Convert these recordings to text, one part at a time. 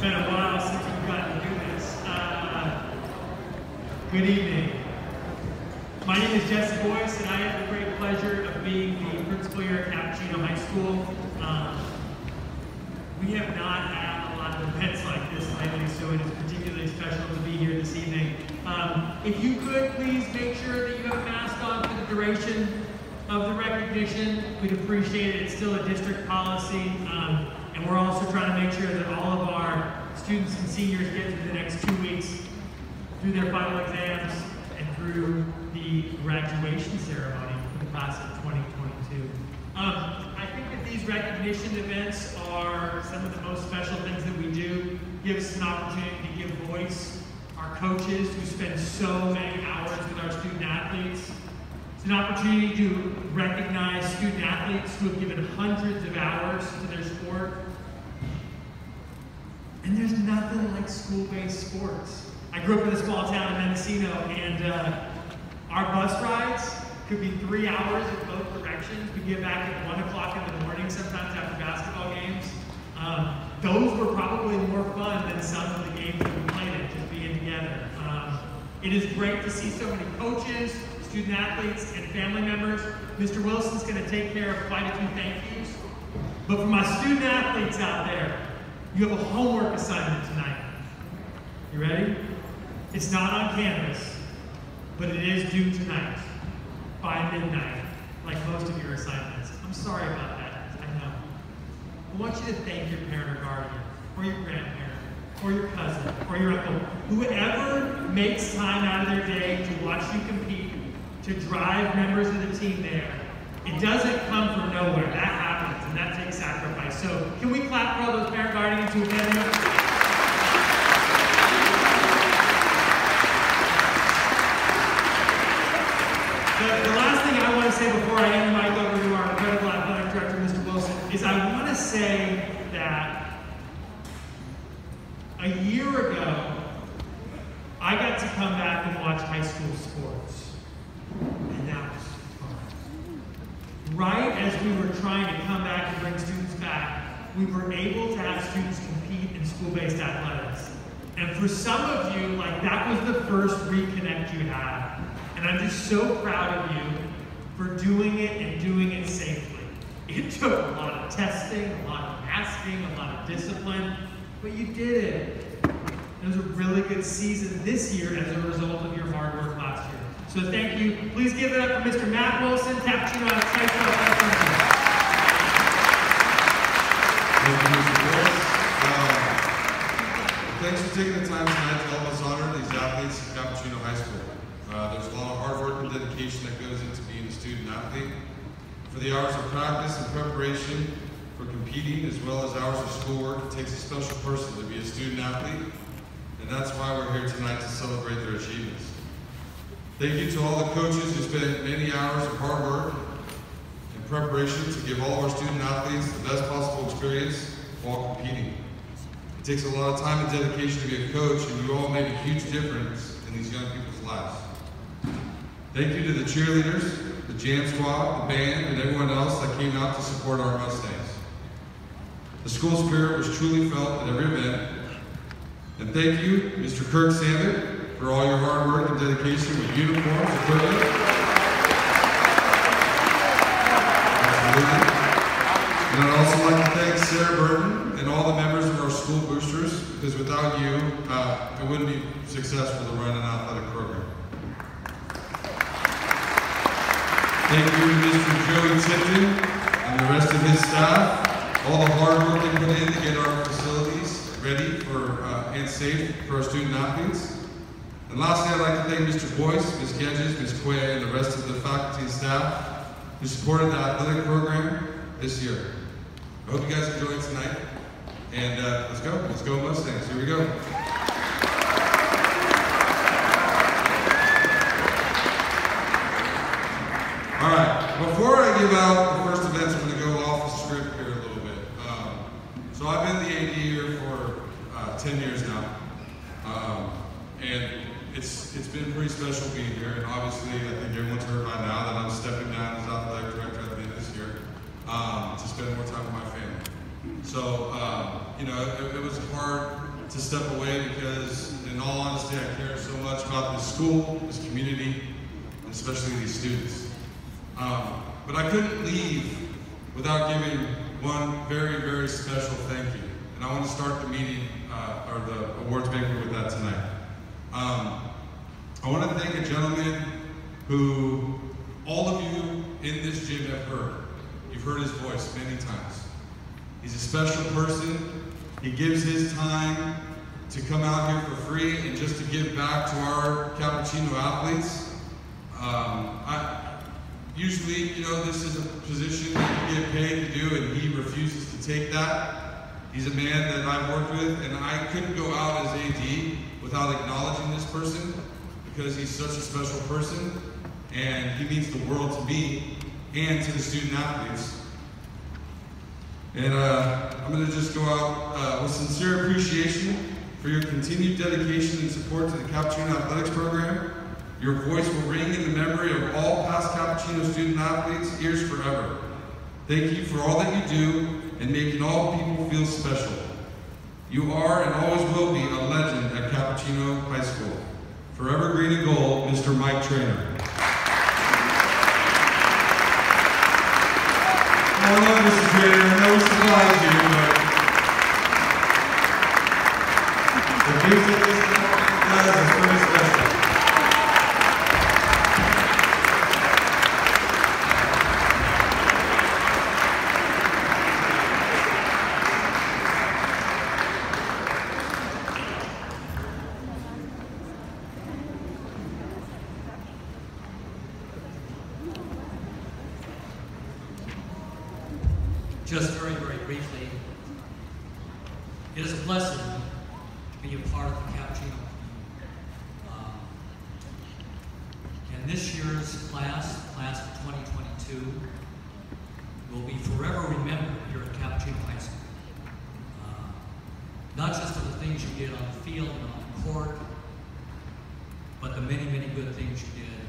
been a while since we've gotten to do this. Good evening. My name is Jesse Boyce, and I have the great pleasure of being the principal here at Capuchino High School. We have not had a lot of events like this lately, so it is particularly special to be here this evening. If you could, please make sure that you have a mask on for the duration of the recognition. We'd appreciate it. It's still a district policy, and we're also trying to make sure that all of our students and seniors get through the next 2 weeks through their final exams and through the graduation ceremony for the class of 2022. I think that these recognition events are some of the most special things that we do. Give us an opportunity to give voice. Our coaches who spend so many hours with our student athletes. It's an opportunity to recognize student athletes who have given hundreds of hours to their sport. And there's nothing like school-based sports. I grew up in a small town in Mendocino, and our bus rides could be 3 hours in both directions. We get back at 1 o'clock in the morning, sometimes after basketball games. Those were probably more fun than some of the games that we played in, just being together. It is great to see so many coaches, student athletes, and family members. Mr. Wilson's going to take care of quite a few thank yous. But for my student athletes out there, you have a homework assignment tonight. You ready? It's not on campus, but it is due tonight by midnight, like most of your assignments. I'm sorry about that, I know. I want you to thank your parent or guardian, or your grandparent, or your cousin, or your uncle, whoever makes time out of their day to watch you compete, to drive members of the team there. It doesn't come from nowhere. That happens, and that takes sacrifice. So can we clap for all those parent guardians who have been here? The last thing I want to say before I hand the mic over to our incredible athletic director, Mr. Wilson, is I want to say that a year ago, I got to come back and watch high school sports. And that was fun. Right as we were trying to come back and bring students back, we were able to have students compete in school-based athletics. And for some of you, like, that was the first reconnect you had. And I'm just so proud of you for doing it and doing it safely. It took a lot of testing, a lot of masking, a lot of discipline, but you did it. It was a really good season this year as a result of your hard work last year. So thank you. Please give it up for Mr. Matt Wilson, Capuchino High School. Thank you, Mr. Boyce. Thanks for taking the time tonight to help us honor these athletes at Capuchino High School. There's a lot of hard work and dedication that goes into being a student athlete. For the hours of practice and preparation for competing, as well as hours of schoolwork, it takes a special person to be a student athlete, and that's why we're here tonight to celebrate their achievements. Thank you to all the coaches who spent many hours of hard work and preparation to give all of our student athletes the best possible experience while competing. It takes a lot of time and dedication to be a coach, and you all made a huge difference in these young people's lives. Thank you to the cheerleaders, the jam squad, the band, and everyone else that came out to support our Mustangs. The school spirit was truly felt at every event. And thank you, Mr. Kirk Sandler, for all your hard work and dedication with uniforms, equipment. Absolutely. And I'd also like to thank Sarah Burton and all the members of our school boosters, because without you, it wouldn't be successful to run an athletic program. Thank you to Mr. Joey Tipton and the rest of his staff. All the hard work they put in to get our facilities ready for and safe for our student athletes. And lastly, I'd like to thank Mr. Boyce, Ms. Gedges, Ms. Quay, and the rest of the faculty and staff who supported the athletic program this year. I hope you guys enjoy it tonight. And let's go. Let's go Mustangs. Here we go. All right, before I give out the first events, I'm going to go off the script here a little bit. So I've been the AD here for 10 years now, and it's been pretty special being here. And obviously, I think everyone's heard by now that I'm stepping down as athletic director at the end of this year to spend more time with my family. So, you know, it was a hard to step away because, in all honesty, I care so much about this school, this community, and especially these students. But I couldn't leave without giving one very, very special thank you. And I want to start the meeting, or the awards banquet with that tonight. I want to thank a gentleman who all of you in this gym have heard. You've heard his voice many times. He's a special person. He gives his time to come out here for free and just to give back to our Capuchino athletes. Usually, you know, this is a position that you get paid to do, and he refuses to take that. He's a man that I've worked with, and I couldn't go out as AD without acknowledging this person because he's such a special person, and he means the world to me and to the student athletes. And I'm going to just go out with sincere appreciation for your continued dedication and support to the Capuchino Athletics Program. Your voice will ring in the memory of all past Capuchino student athletes' ears forever. Thank you for all that you do and making all people feel special. You are and always will be a legend at Capuchino High School. Forever green and gold, Mr. Mike Trainer. I love Mr. Trainer. I know we surprised you, but the gift that this does is pretty special. Just very, very briefly, it is a blessing to be a part of the Capuchino. And this year's class of 2022, will be forever remembered here at Capuchino High School. Not just for the things you did on the field and on the court, but the many, many good things you did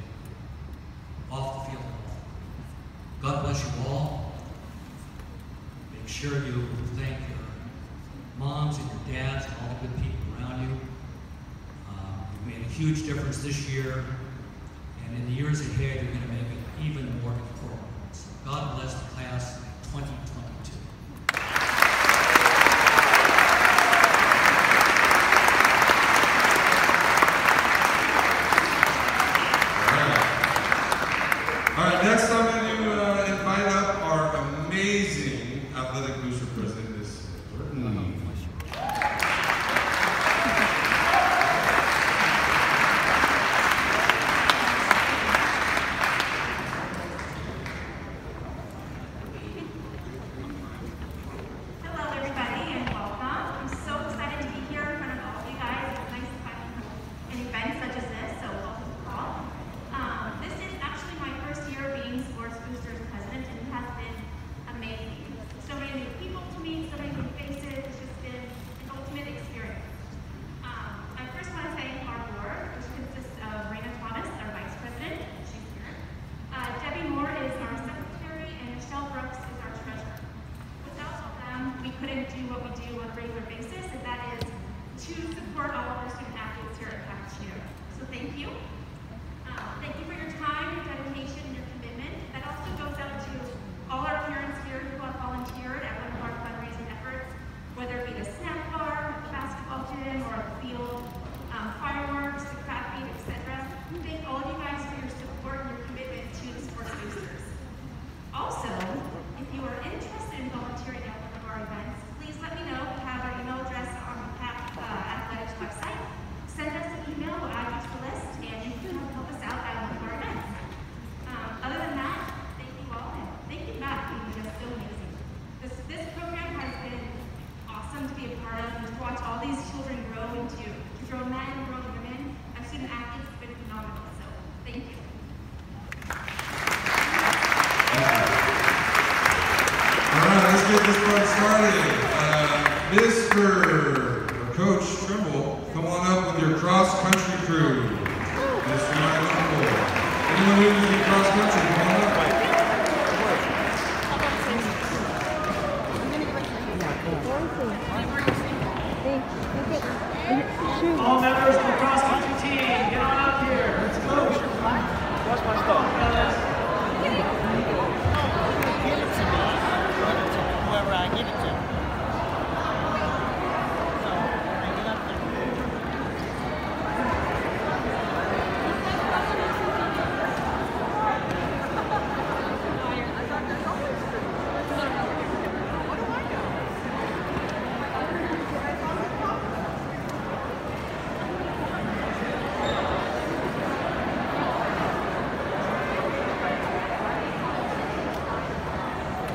off the field and off. God bless you all. Make sure you thank your moms and your dads and all the good people around you. You've made a huge difference this year, and in the years ahead, you're going to make it even more important. So God bless the class of 2022. All right, next I'm going to invite up our amazing athletic booster president, Ms. Burton. Hello, everybody, and welcome. I'm so excited to be here in front of all of you guys. It's nice to have an event such as this, so welcome to all. This is actually my first year being Sports Boosters president, and it has been amazing. So many new people to meet, so many new faces. It's just been an ultimate experience. I first want to thank our board, which consists of Raina Thomas, our vice president. She's here. Debbie Moore is our secretary, and Michelle Brooks is our treasurer. Without all of them, we couldn't do what we do on a regular basis, and that is to support all of our student athletes here at Capuchino. So thank you. Thank you for your time, your dedication, and your commitment. That also goes out to all our parents here who have volunteered at one of our fundraising efforts, whether it be the snack bar, the basketball gym, or the field, fireworks, the craft meet, etc. Thank all of you guys for your support and your commitment to the Sports Boosters. Also, if you are interested in volunteering at one of our events, please let me know. We have our email address on the CAP Athletics website. Send us an email, we'll add you to the list, and you can help us out at one of our events. Other than that, thank you all, and thank you, Matt, for being just so amazing. This program has been awesome to be a part of, and to watch all these children grow into grown men, grown women, and student athletes has been phenomenal, so thank you. All right, let's get this part started. Mr. Coach Trimble, come on up with your cross-country crew. Mr. Michael. Anyone who's in cross-country, come on up. Thank All members of the cross-country team, get on up here. Let's go. What's my stuff? Give it to me. Whoever I give it to. So, bring it up there.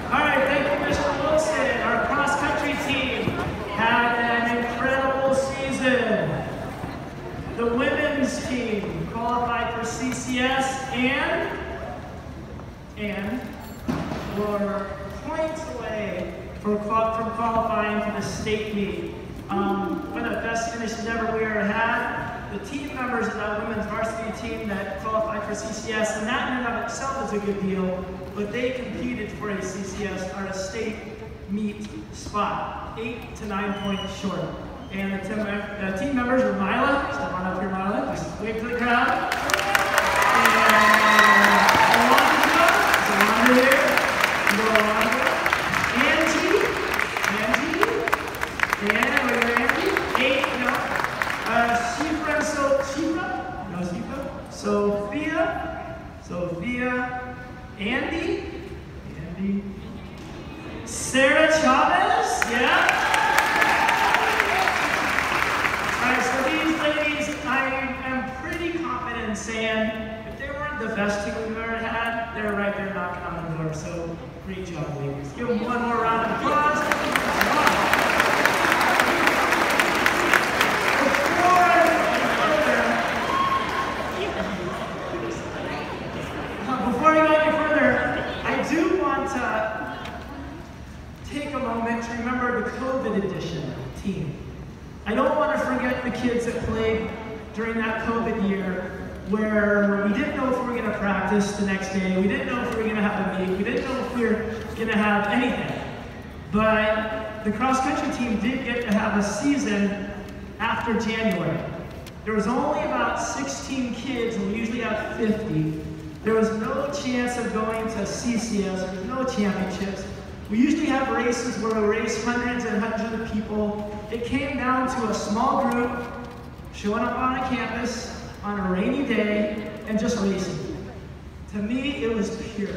All right, thank you, Mr. Wilson. Our cross-country team had an incredible season. The women's team qualified for CCS and were points away from qualifying for the state meet. One of the best finishes ever we ever had. The team members of that women's varsity team that qualified for CCS, and that in and of itself is a good deal, but they competed for a CCS or a state meet spot, 8 to 9 points short. And the team members were Mila, step on up here, Mila, just wave to the crowd. And Alonzo here, Angie, and we're Angie, Sophia, Andy, Sarah Chavez, yeah. All right, so these ladies, I am pretty confident in saying, if they weren't the best team we've ever had, they're right there knocking on the door. So great job, ladies. Give them one more round of applause. Before I go any further, I do want to take a moment to remember the COVID edition team. I don't want to forget the kids that played during that COVID year where we didn't know if we were going to practice the next day, we didn't know if we were going to have a meet, we didn't know if we were going to have anything. But the cross-country team did get to have a season after January. There was only about 16 kids, and we usually have 50. There was no chance of going to CCS, there was no championships. We usually have races where we race hundreds and hundreds of people. It came down to a small group showing up on a campus on a rainy day and just racing. To me, it was pure,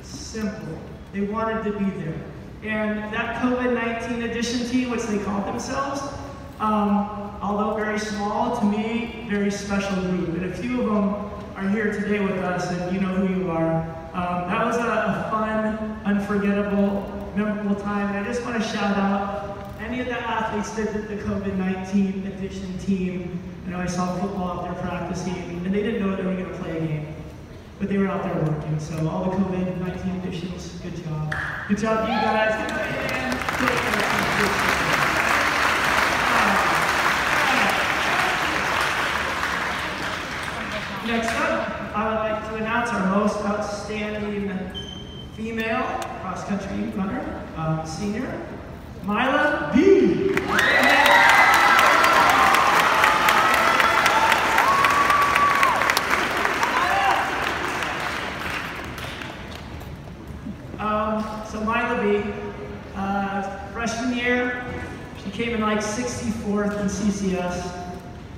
simple. They wanted to be there. And that COVID-19 edition team, which they called themselves, although very small, to me, very special group. And a few of them are here today with us, and you know who you are. That was a fun, unforgettable, memorable time. And I just want to shout out any of the athletes that did the COVID-19 edition team. You know, I saw football out there practicing, and they didn't know they were going to play a game, but they were out there working. So all the COVID-19 editions, good job. Good job, you guys. Give them a hand. Next up, I would like to announce our most outstanding female cross-country runner, senior, Mila B. So Mila B, freshman year, she came in like 64th in CCS.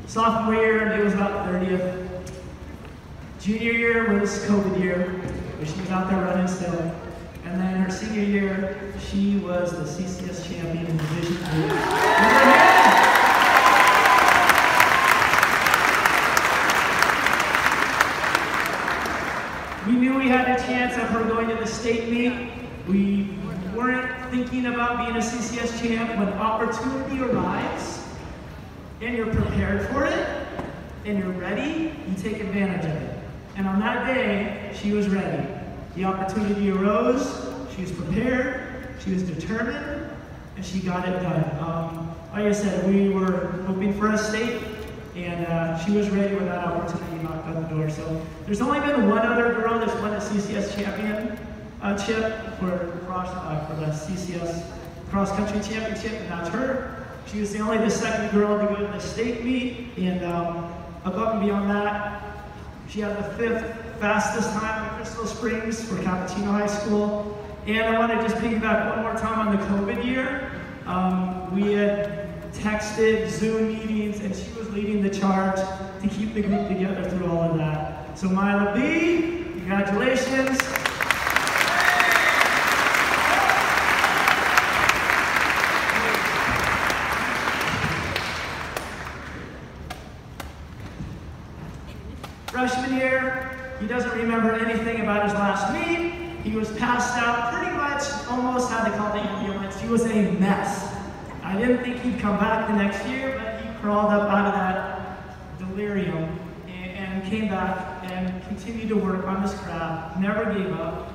Sophomore year, it was about 30th. Junior year was COVID year, but she was out there running still. And then her senior year, she was the CCS champion in Division 3. We knew we had a chance of her going to the state meet. We weren't thinking about being a CCS champ. When opportunity arrives, and you're prepared for it, and you're ready, you take advantage of it. And on that day, she was ready. The opportunity arose, she was prepared, she was determined, and she got it done. Like I said, we were hoping for a state, and she was ready when that opportunity knocked on the door. So there's only been one other girl that's won the CCS championship for the CCS cross-country championship, and that's her. She was only the second girl to go to the state meet, and above and beyond that, she had the 5th fastest time in Crystal Springs for Capuchino High School. And I want to just piggyback one more time on the COVID year. We had texted, Zoom meetings, and she was leading the charge to keep the group together through all of that. So Myla B, congratulations. Freshman year, he doesn't remember anything about his last meet. He was passed out, pretty much almost had to call the ambulance. He was a mess. I didn't think he'd come back the next year, but he crawled up out of that delirium and came back and continued to work on his craft, never gave up.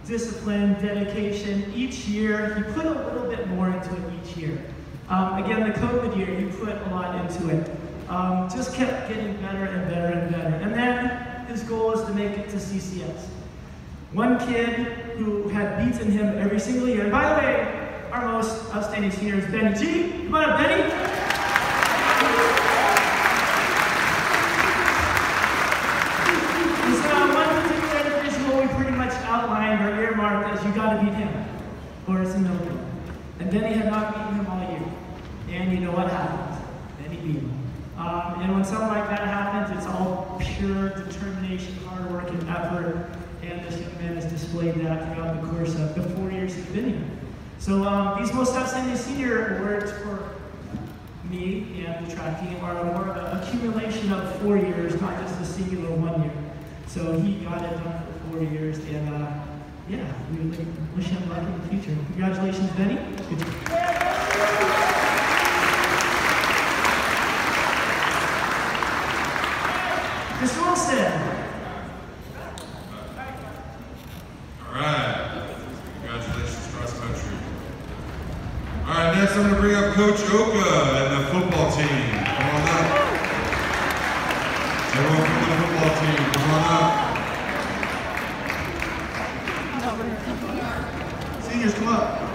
Discipline, dedication. Each year, he put a little bit more into it each year. Again, the COVID year, he put a lot into it. Just kept getting better and better and better. And then his goal was to make it to CCS. One kid who had beaten him every single year, and by the way, our most outstanding senior is Benny G. Come on up, Benny. And so one particular individual we pretty much outlined or earmarked as you got to beat him, or it's a no-go. And Benny had not beaten him all year. And you know what happens? Then he beat him. And when something like that happens, it's all pure determination, hard work, and effort. And this young man has displayed that throughout the course of the 4 years he's been here. So these most outstanding senior awards for me and the track team are more of an accumulation of 4 years, not just a singular 1 year. So he got it done for 4 years, and yeah, we wish him luck in the future. Congratulations, Benny. Good job. Mr. Wilson. All right. Congratulations, cross country. All right, next I'm going to bring up Coach Oka and the football team. Come on up. Everyone from the football team, come on up. Seniors, come up.